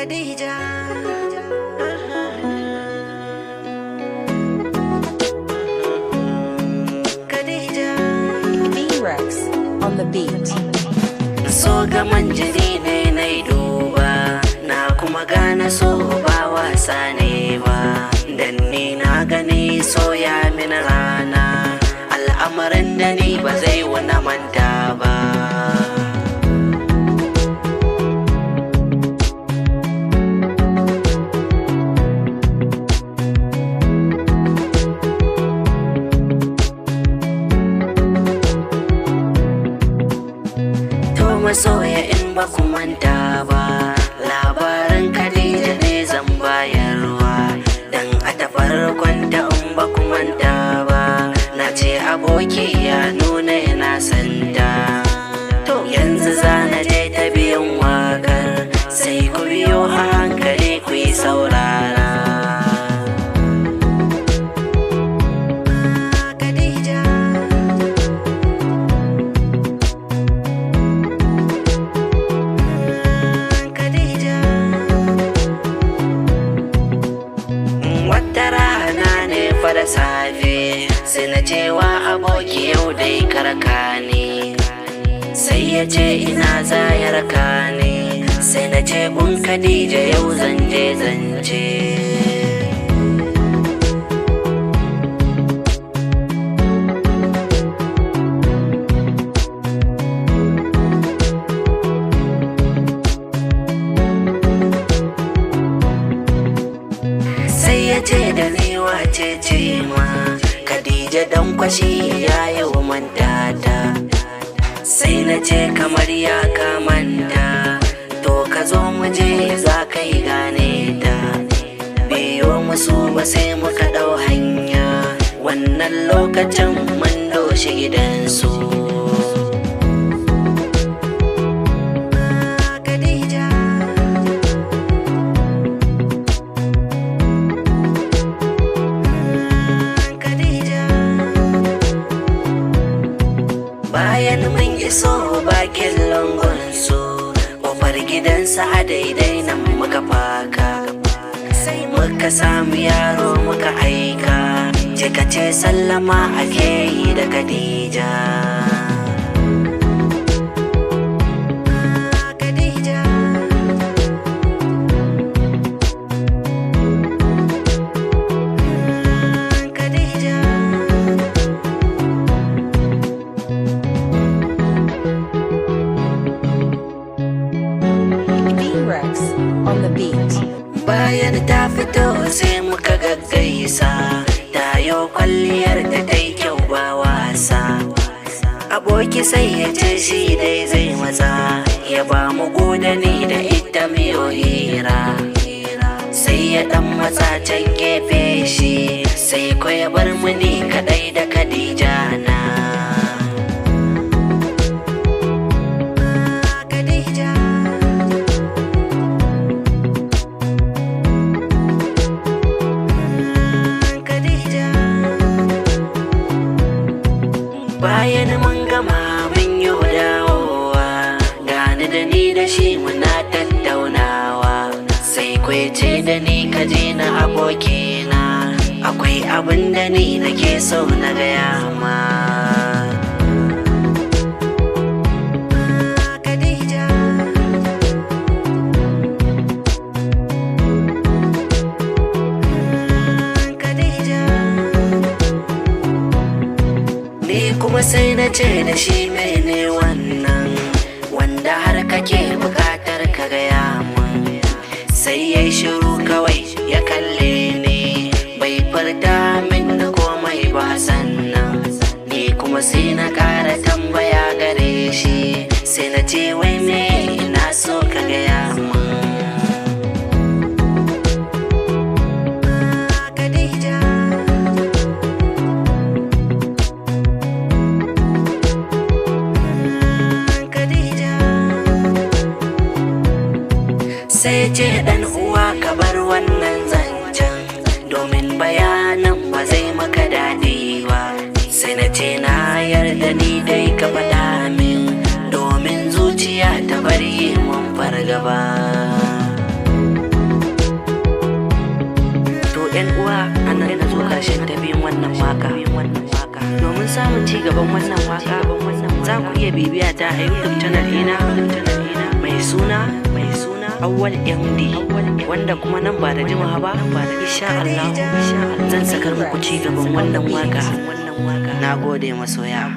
Khadija. Khadija. B-Rex on the beat. So gaman jini ne na duba, na kuma gane so ba wasa ne ba. Dan ni na gani so ya min rana, al'amarin da ni ba zai wani manta ba. Masoya in ba ku manta ba, labarin Khadija ne zan bayarwa. Dan a ta farkon ta in ba ku manta ba, na ce aboki ya nuna yana santa. To yanzu zana je ta biyan wakar, sai ku biyo a hankali ku yi saurara. Da safe sai na ce wa aboki yau dai karka ne, sai ya ce ina zayar ka ne, sai na ce bun Khadija yau zanje zance. Sai ya ce da ni wace ce ma Khadija dan kwashi ya yi manta ta. Sai na ce kamar ya kamanta, to ka zo mu je za ka yi gane ta. Biyo musu ba sai muka ɗau hanya, wannan lokacin mun doshi gidansu. Bayan mun iso bakin lungunsu, ƙofar gidansa a daidai nan muka faka. Sai muka samu yaro muka aika, jika ce sallama ake yi da Khadija. B-Rex on the beat. Bayan ta fito sai muka gaggaisa, ta yau kwalliyar ta ta yi kyau ba wasa. Aboki sai ya ce shi dai zai matsa, ya ba mu godani da ita miyo hira. Sai ya dan matsa can gefe shi, sai ko ya bar mu ni kadai da Khadija na. Bayan mun gama mun yi dawowa, gani da ni da shi muna tattaunawa. Sai kwai ce da ni ka je na abokina, akwai abin da ni nake so na gaya ma. Kuma sai na ce da shi mene wannan, wanda har kake bukatar ka gaya mun. Sai ya yi shiru kawai ya kalle ni, bai furta min komai ba sannan. Ni kuma sai na kara tambaya gare shi, sai na ce wai me ina so ka gaya mun. Sai ce dan uwa ka bar wannan zancen, domin bayanan ba zai maka daɗi ba. Sai na ce na yarda ni dai ka faɗa min, domin zuciya ta bari mun fargaba. ƙarshen tafiyin wannan waka. Domin samun ci gaban wannan waka za ku iya bibiya ta a YouTube channel ina mai suna Awwal MD, wanda kuma nan ba da jimawa ba insha Allah zan sakar muku ci gaban wannan waka. Na gode masoya.